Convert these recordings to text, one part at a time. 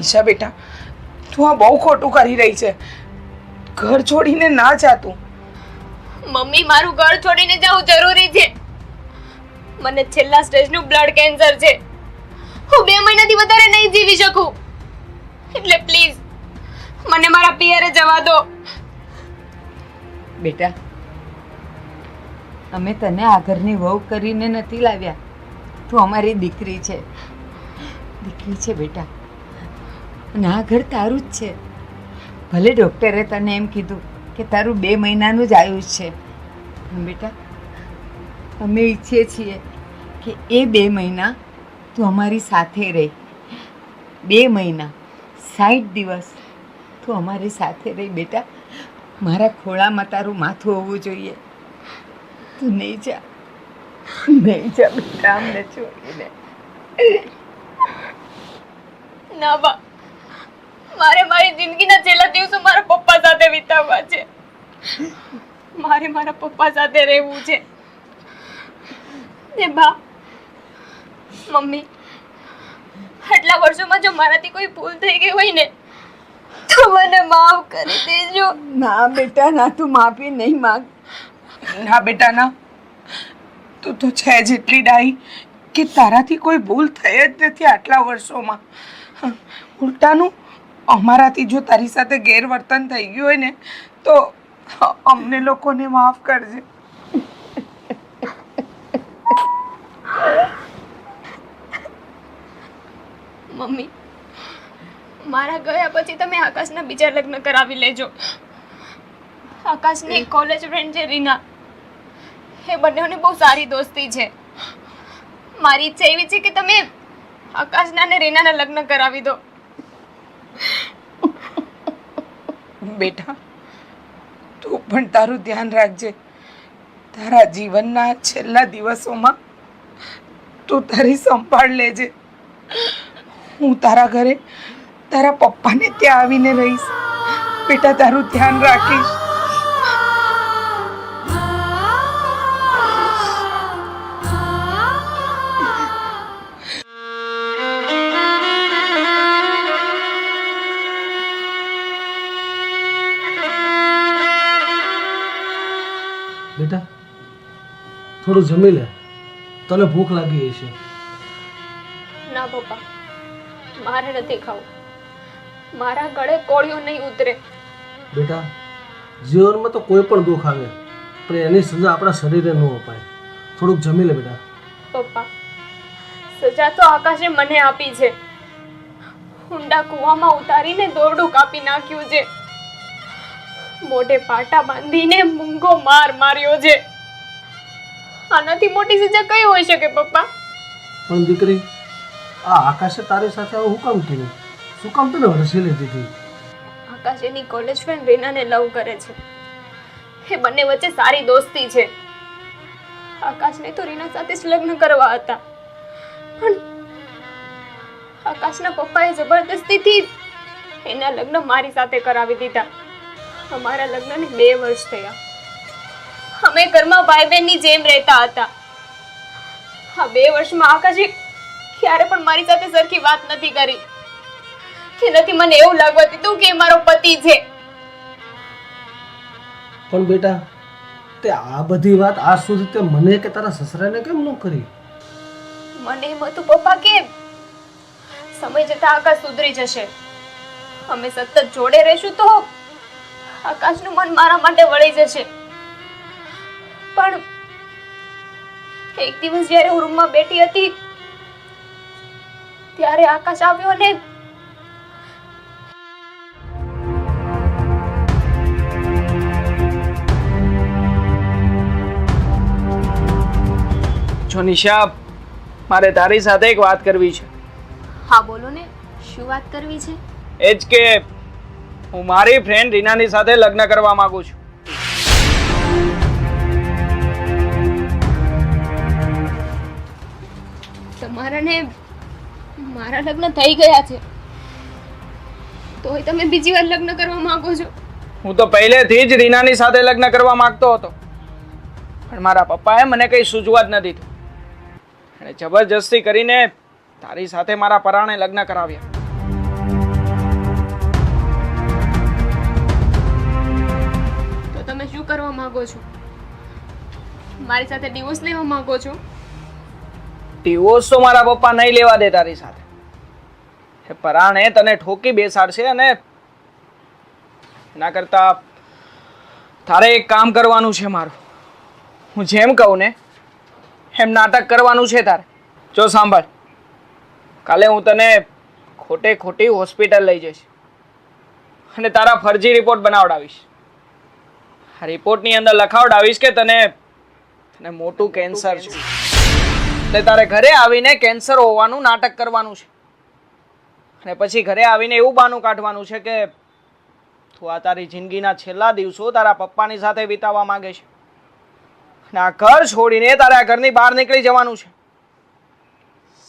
નિશા બેટા, તું આ બહુ ખોટું કરી રહી છે. ઘર છોડીને ના જા તું. મમ્મી, મારું ઘર છોડીને જવું જરૂરી છે. મને છેલ્લા સ્ટેજનું બ્લડ કેન્સર છે. હું 2 મહિનાથી વધારે નહીં જીવી શકું. એટલે પ્લીઝ મને મારા પિયરે જવા દો. બેટા, અમે તને આ ઘરની વહુ કરીને નથી લાવ્યા. તું અમારી દીકરી છે. દીકરી છે બેટા, અને આ ઘર તારું જ છે. ભલે ડૉક્ટરે તને એમ કીધું કે તારું 2 મહિનાનું જ આયુષ છે, પણ બેટા અમે ઈચ્છીએ છીએ કે એ 2 મહિના તું અમારી સાથે રહી. 2 મહિના 60 દિવસ તું અમારી સાથે રહી. બેટા, મારા ખોળામાં તારું માથું હોવું જોઈએ. તું નહીં જા, નહીં જા બેટા, અમને છોડીને. ના બા, મારે મારી જિંદગીના છેલ્લા દિવસો મારા પપ્પા સાથે વિતાવવા છે. મારે મારા પપ્પા સાથે રહેવું છે. ને બા, મમ્મી, આટલા વર્ષોમાં જો મારાથી કોઈ ભૂલ થઈ ગઈ હોય ને તો મને માફ કરી દેજો. ના બેટા ના, તું માફી નહીં માંગ. ના બેટા ના, તું તો છે જ એટલી ડાહી કે તારાથી કોઈ ભૂલ થઈ જ નથી આટલા વર્ષોમાં. ઉલટાનું અમારાથી જો તારી સાથે ગેરવર્તન થઈ ગયું હોય ને તો અમને લોકોને માફ કરજે. મમ્મી, મારા ગયા પછી તમે આકાશના બીજા લગ્ન કરાવી લેજો. આકાશની કોલેજ ફ્રેન્ડ છે રીના, એ બંનેઓની બહુ સારી દોસ્તી છે. મારી ઈચ્છા એવી છે કે તમે આકાશના ને રીનાના લગ્ન કરાવી દો. બેટા, તું પણ તારું ધ્યાન રાખજે. તારા જીવનના છેલ્લા દિવસોમાં તું તારી સંભાળ લેજે. હું તારા ઘરે તારા પપ્પાને ત્યાં આવીને રહીશ. બેટા, તારું ધ્યાન રાખીશ. બેટા, થોડું જમી લે, તને ભૂખ લાગી હશે. ના પપ્પા, મારે નથી ખાવું. મારા ગળે કોળિયું નહીં ઉતરે. બેટા, જીવનમાં તો કોઈ પણ દુઃખ આવે પણ એની સજા આપણા શરીરે ન અપાય. થોડુંક જમી લે બેટા. પપ્પા, સજા તો આકાશે મને આપી છે. ઊંડા કૂવામાં ઉતારીને દોરડું કાપી નાખ્યું છે. મોઢે પાટા બાંધીને મૂંગો માર માર્યો છે. આનાથી મોટી સજા કઈ હોઈ શકે પપ્પા? પણ દીકરી, આ આકાશે તારી સાથે આવું હું કામ કર્યું? શું કામ તને હરસી લીધી હતી? આકાશ એની કોલેજ ફ્રેન્ડ રીનાને લવ કરે છે. એ બંને વચ્ચે સારી દોસ્તી છે. આકાશને તો રીના સાથે જ લગ્ન કરવા હતા, પણ આકાશના પપ્પાએ જબરદસ્તીથી એના લગ્ન મારી સાથે કરાવી દીધા. અમારા લગ્નને 2 વર્ષ થયા. અમે ઘરમાં ભાઈ બહેનની જેમ રહેતા હતા. આ 2 વર્ષમાં આકાશે ક્યારે પણ મારી સાથે સરખી વાત નથી કરી કે નથી મને એવું લાગવા દીધું કે એ મારો પતિ છે. પણ બેટા, તે આ બધી વાત આજ સુધી તે મને કે તારા સસરાને કેમ ન કરી? મને એમ હતું પપ્પા કે સમય જતા આકાશ સુધરી જશે. અમે સતત જોડે રહીશું તો આકાશનું મન મારા માટે વળી જશે. પણ એક દિવસ જ્યારે હું રૂમમાં બેઠી હતી ત્યારે આકાશ આવ્યો ને જો નિશા, મારે તારી સાથે એક વાત કરવી છે. હા બોલો ને, શું વાત કરવી છે? એ જ કે હું મારી ફ્રેન્ડ રીનાની સાથે લગ્ન કરવા માંગુ છું. તમારા ને મારા લગ્ન થઈ ગયા છે તોય તમે બીજી વાર લગ્ન કરવા માંગો છો? હું તો પહેલેથી જ રીનાની સાથે લગ્ન કરવા માંગતો હતો, પણ મારા પપ્પાએ મને કંઈ સૂઝવા જ ન દીધું. એણે જબરજસ્તી કરીને તારી સાથે મારા પરાણે લગ્ન કરાવ્યા. છો? મારી સાથે ડિવોર્સ લેવા માંગો છો? ડિવોર્સ તો મારા પપ્પા નહીં લેવા દે તારી સાથે. એ પરાણે તને ઠોકી બેસાડશે અને એના કરતા તારે એક કામ કરવાનું છે મારું. હું જેમ કહું ને એમ નાટક કરવાનું છે તારે. જો સાંભળ, કાલે હું તને ખોટે ખોટી હોસ્પિટલ લઈ જઈશ અને તારા ફરજી રિપોર્ટ બનાવડાવીશ. આ રિપોર્ટની અંદર લખાવડાવીશ કે તને મોટું કેન્સર છે. એટલે તારે ઘરે આવીને કેન્સર હોવાનું નાટક કરવાનું છે અને પછી ઘરે આવીને એવું બહાનું કાઢવાનું છે કે તું આ તારી જિંદગીના છેલ્લા દિવસો તારા પપ્પાની સાથે વિતાવવા માંગે છે અને આ ઘર છોડીને તારે આ ઘરની બહાર નીકળી જવાનું છે.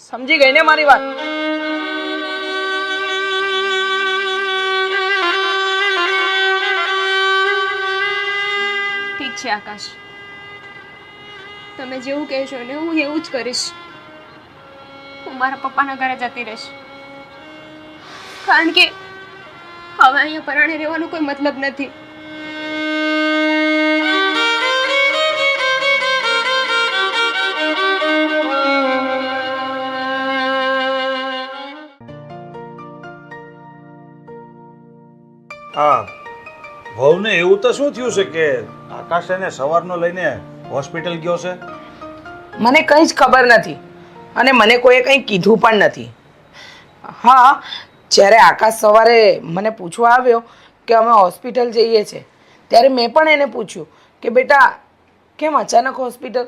સમજી ગઈ ને મારી વાત? ઠીક છે આકાશ, તમે જેવું કહેશો ને હું એવું જ કરીશ. હું મારા પપ્પાના ઘરે જતી રહીશ, કારણ કે હવે અહીંયા પરાણે રહેવાનો કોઈ મતલબ નથી. હા, વહુને એવું તો શું થયું છે કે આકાશ એને સવારનો લઈને હોસ્પિટલ ગયો છે? મને કંઈ જ ખબર નથી અને મને કોઈએ કંઈ કીધું પણ નથી. હા, જ્યારે આકાશ સવારે મને પૂછવા આવ્યો કે અમે હોસ્પિટલ જઈએ છીએ ત્યારે મેં પણ એને પૂછ્યું કે બેટા કેમ અચાનક હોસ્પિટલ?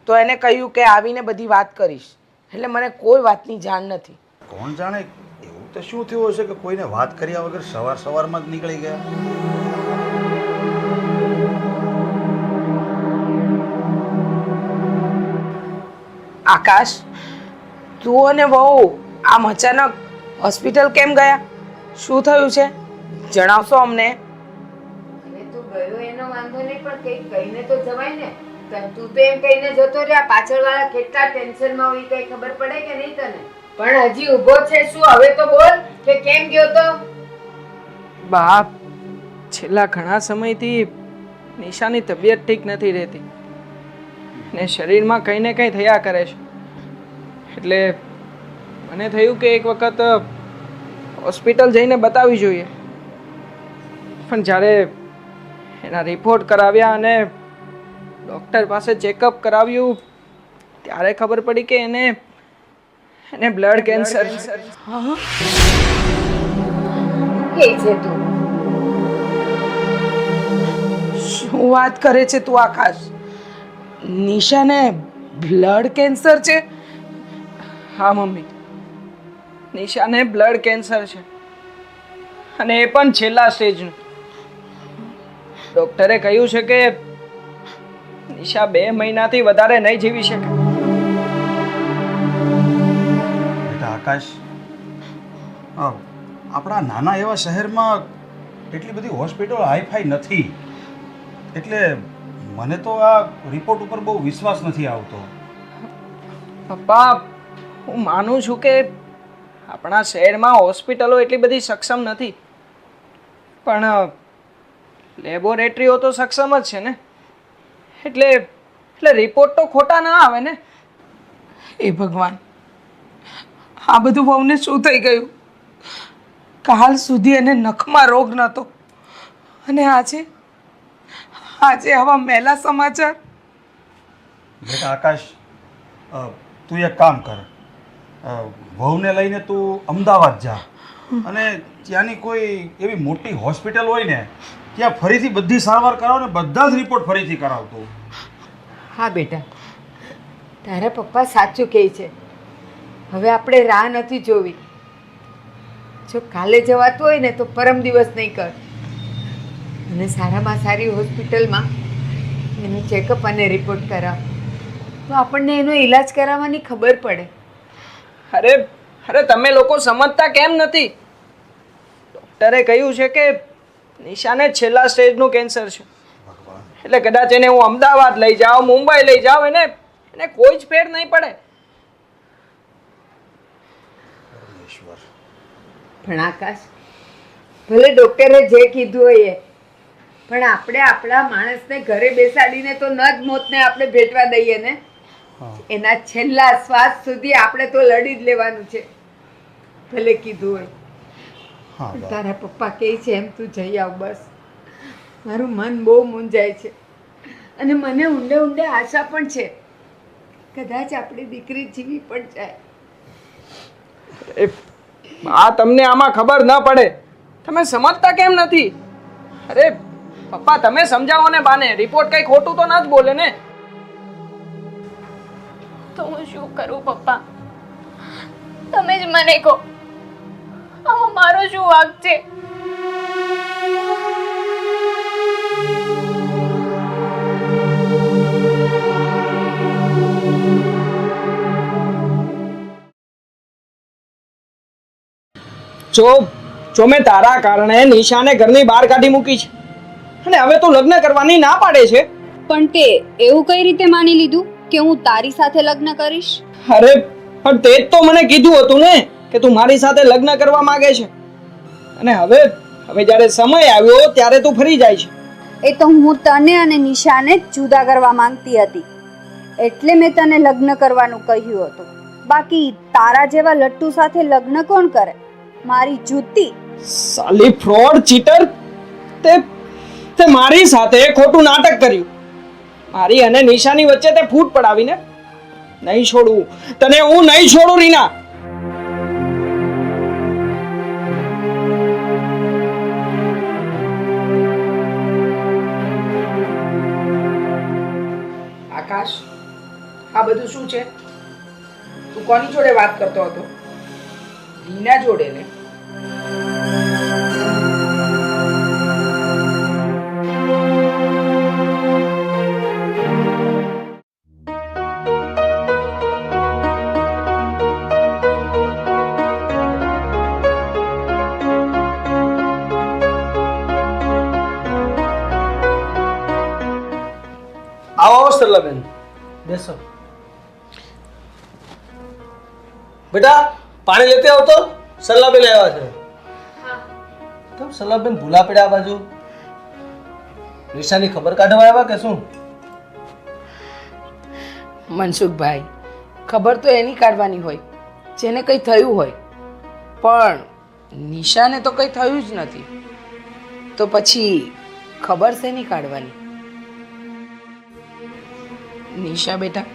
તો એને કહ્યું કે આવીને બધી વાત કરીશ. એટલે મને કોઈ વાતની જાણ નથી. કોણ જાણે એવું તો શું થયું હશે કે કોઈને વાત કર્યા વગર સવારમાં જ નીકળી ગયા? આકાશ, તું અને વહુ આમ અચાનક હોસ્પિટલ કેમ ગયા? શું થયું છે? જણાવશો અમને? અને તું ગયો એનો વાંધો નહીં, પણ કંઈક કહીને તો જવાય ને. તું તો એમ કહીને જતો રહ્યા, પાછળવાળા કેટલા ટેન્શનમાં હોય કઈ ખબર પડે કે નહીં તને? પણ હજી ઊભો છે શું? હવે તો બોલ કે કેમ ગયો તો? બાપ, છેલ્લા ઘણા સમયથી નિશાની તબિયત ઠીક નથી રહેતી ને શરીરમાં કંઈ ને કંઈ થયા કરે છે. એટલે મને થયું કે એક વખત હોસ્પિટલ જઈને બતાવવી જોઈએ. પણ જ્યારે એના રિપોર્ટ કરાવ્યા અને ડૉક્ટર પાસે ચેકઅપ કરાવ્યું ત્યારે ખબર પડી કે એને બ્લડ કેન્સર છે. કે છે તું? શું વાત કરે છે તું આકાશ? નિશાને બ્લડ કેન્સર છે? હા મમ્મી, નિશાને બ્લડ કેન્સર છે અને એ પણ છેલ્લા સ્ટેજનું. ડૉક્ટરે કહ્યું છે કે નિશા 2 મહિનાથી વધારે નહીં જીવી શકે. બેટા આકાશ, આપણા નાના એવા શહેરમાં એટલી બધી હોસ્પિટલ હાઈફાઈ નથી, એટલે મને તો આ રિપોર્ટ ઉપર બહુ વિશ્વાસ નથી આવતો. પપ્પા, હું માનું છું કે આપણા શહેરમાં હોસ્પિટલો એટલી બધી સક્ષમ નથી, પણ લેબોરેટરીઓ તો સક્ષમ જ છે ને. એટલે રિપોર્ટ તો ખોટા ના આવે ને. એ ભગવાન, આ બધું વહુને શું થઈ ગયું? કાલ સુધી એને નખમાં રોગ નહોતો અને આજે આવા મેલા સમાચાર. બેટા આકાશ, તું એક કામ કર, વહુને લઈને તું અમદાવાદ જા અને ત્યાંની કોઈ એવી મોટી હોસ્પિટલ હોય ને ત્યાં ફરીથી બધી સારવાર કરાવો ને બધા જ રિપોર્ટ ફરીથી કરાવતો. હા બેટા, તારા પપ્પા સાચું કહે છે. હવે આપણે રાહ નથી જોવી. જો કાલે જવાતું હોય ને તો પરમ દિવસ નહીં કર અને સારામાં સારી હોસ્પિટલમાં એનું ચેકઅપ અને રિપોર્ટ કરાવ, તો આપણને એનો ઈલાજ કરાવવાની ખબર પડે. અરે તમે લોકો સમજતા કેમ નથી? ડૉક્ટરે કહ્યું છે કે નિશાને છેલ્લા સ્ટેજનું કેન્સર છે. એટલે કદાચ એને હું અમદાવાદ લઈ જાઉં, મુંબઈ લઈ જાઉં, એને કોઈ જ ફેર નહીં પડે. પણ આકાશ, ભલે ડૉક્ટરે જે કીધું હોય એ, પણ આપણે આપણા માણસને ઘરે બેસાડીને તો ન જ મોતને આપણે ભેટવા દઈએ ને. એના છેલ્લા શ્વાસ સુધી આપણે તો લડી જ લેવાનું છે, ભલે કીધું હોય. હા પણ બા. તારા પપ્પા કહે છે એમ તું જઈ આવ બસ. મારું મન બહુ મૂંઝાય છે અને મને ઊંડે ઊંડે આશા પણ છે કદાચ આપણી દીકરી જીવી પણ જાય. આ તમને આમાં ખબર ન પડે, તમે સમજતા કેમ નથી? અરે પપ્પા તમે સમજાવો ને બાને, રિપોર્ટ કઈ ખોટું તો ન જ બોલે ને. તો હું શું કરું પપ્પા? તમે જ મને કહો, આમાં મારો શું વાંક છે? જો મેં તારા કારણે નિશાને ઘરની બહાર કાઢી મૂકી છે અને હવે તું લગ્ન કરવાની ના પાડે છે. પણ તે એવું કઈ રીતે માની લીધું કે હું તારી સાથે લગ્ન કરીશ? અરે પણ તે જ તો મને કીધું હતું ને કે તું મારી સાથે લગ્ન કરવા માંગે છે, અને હવે જ્યારે સમય આવ્યો ત્યારે તું ફરી જાય છે. એ તો હું તને અને નિશાને જ જુદા કરવા માંગતી હતી, એટલે મેં તને લગ્ન કરવાનું કહ્યું હતું. બાકી તારા જેવા લટ્ટુ સાથે લગ્ન કોણ કરે? મારી જૂતી. સાલી ફ્રોડ ચીટર, તે મારી સાથે ખોટું નાટક કર્યું. મારી અને નિશાની વચ્ચે તે ફૂટ પડાવીને નહીં છોડું તને, હું નહીં છોડું રીના. આકાશ, આ બધું શું છે? તું કોની જોડે વાત કરતો હતો? રીના જોડે ને? આવો સરલાબેન, બેસો. બેટા પાણી લેતે આવતો, સરલાબેન આવ્યા છે. કેમ સરલાબેન ભૂલા પડ્યા આ બાજુ? નિશાની ખબર કાઢવા આવ્યા કે શું? મનસુખભાઈ, ખબર તો એની કાઢવાની હોય જેને કંઈ થયું હોય, પણ નિશાને તો કંઈ થયું જ નથી, તો પછી ખબર શેની કાઢવાની? નિશા બેટા,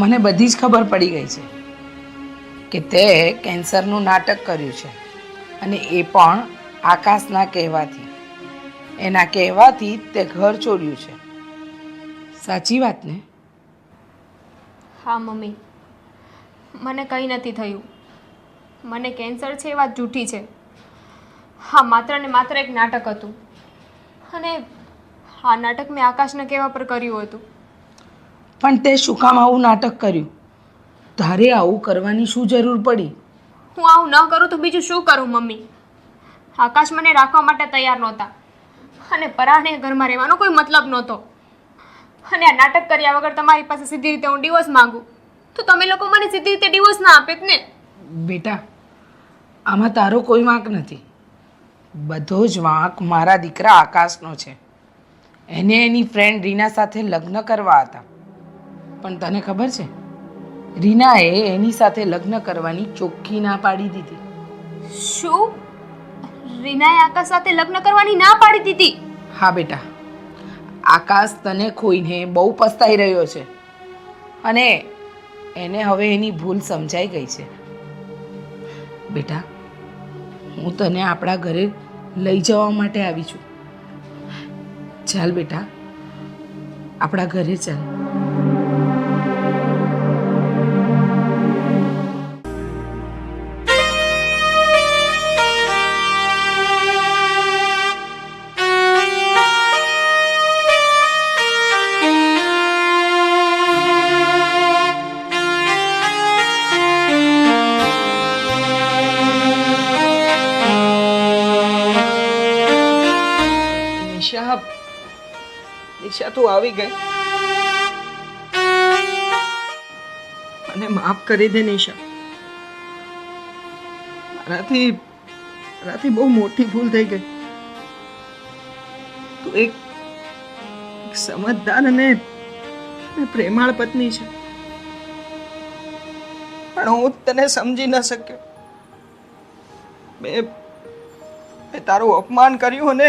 મને બધી જ ખબર પડી ગઈ છે કે તે કેન્સરનું નાટક કર્યું છે, અને એ પણ આકાશના કહેવાથી. એના કહેવાથી તે ઘર છોડ્યું છે. સાચી વાત ને? હા મમ્મી, મને કંઈ નથી થયું. મને કેન્સર છે એ વાત જૂઠી છે. હા, માત્ર ને માત્ર એક નાટક હતું, અને આ નાટક મેં આકાશના કહેવા પર કર્યું હતું. પણ તે શું કામ આવું નાટક કર્યું? તારે આવું કરવાની શું જરૂર પડી? હું આવું ન કરું તો બીજું શું કરું મમ્મી? આકાશ મને રાખવા માટે તૈયાર નહોતા, અને પરાણે ઘરમાં રહેવાનો કોઈ મતલબ નહોતો. અને આ નાટક કર્યા વગર તમારી પાસે સીધી રીતે હું ડિવોર્સ માંગુ તો તમે લોકો મને સીધી રીતે ડિવોર્સ ના આપે ને? બેટા, આમાં તારો કોઈ વાંક નથી. બધો જ વાંક મારા દીકરા આકાશનો છે. એને એની ફ્રેન્ડ રીના સાથે લગ્ન કરવા હતા, પણ તને ખબર છે, રીનાએ એની સાથે લગ્ન કરવાની ચોખ્ખી ના પાડી દીધી. શું? રીનાએ આકાશ સાથે લગ્ન કરવાની ના પાડી દીધી? હા બેટા, આકાશ તને ખોઈને બહુ પસ્તાઈ રહ્યો છે, અને એને હવે એની ભૂલ સમજાઈ ગઈ છે. બેટા, હું તને આપણા ઘરે લઈ જવા માટે આવી છું. ચાલ બેટા, આપણા ઘરે ચાલ. નિશા તું આવી ગઈ, મને માફ કરી દે નિશા. મારાથી બહુ મોટી ભૂલ થઈ ગઈ. એક સમજદાર અને પ્રેમાળ પત્ની છે, પણ હું તને સમજી ન શક્યો. મેં તારું અપમાન કર્યું અને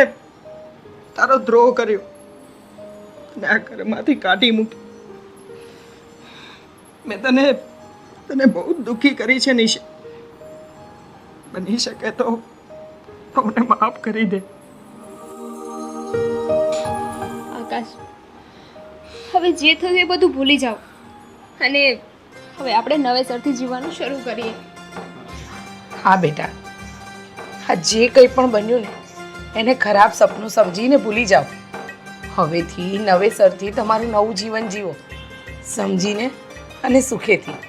તારો દ્રોહ કર્યો અને આ ઘરમાંથી કાઢી મૂકી. મેં તને બહુ દુઃખી કરી છે નિશા. બની શકે તો મને માફ કરી દે. આકાશ, હવે જે થયું એ બધું ભૂલી જાઓ અને હવે આપણે નવેસરથી જીવવાનું શરૂ કરીએ. હા બેટા, આ જે કંઈ પણ બન્યું ને એને ખરાબ સપનું સમજીને ભૂલી જાઓ. હવેથી નવેસરથી તમારું નવું જીવન જીવો, સમજીને અને સુખેથી.